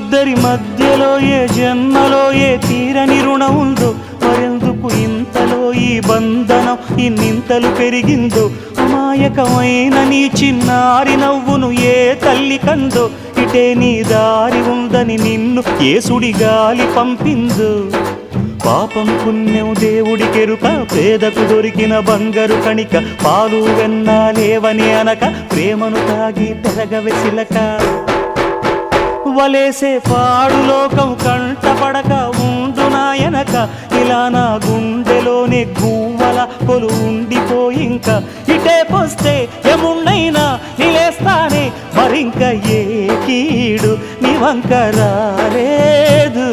ఇద్దరి మధ్యలో ఏ జన్మలో ఏ తీరని రుణం ఉందో, మరెందుకు ఇంతలో ఈ బంధనం ఇన్నింతలు పెరిగిందో, అమాయకమైన నీ చిన్నారి నవ్వును ఏ తల్లి కందో, ఇటే నీ దారి ఉందని నిన్ను ఏ సుడి గాలి పంపిందో. పాపం పుణ్యం దేవుడికెరుక, పేదకు దొరికిన బంగారు కణిక, పాలు వెన్నాలేవని అనక ప్రేమను తాగి పెరగవెసిలక. వలేసే పాడు లోకం కంటపడక ఉండు నాయనక, ఇలా నా గుండెలోనే గువ్వల కొలు ఉండిపోయింక. ఇటే పోస్తే ఎమున్నైనా నిలేస్తానే, మరింక ఏ కీడు నీ వంక రాలేదు.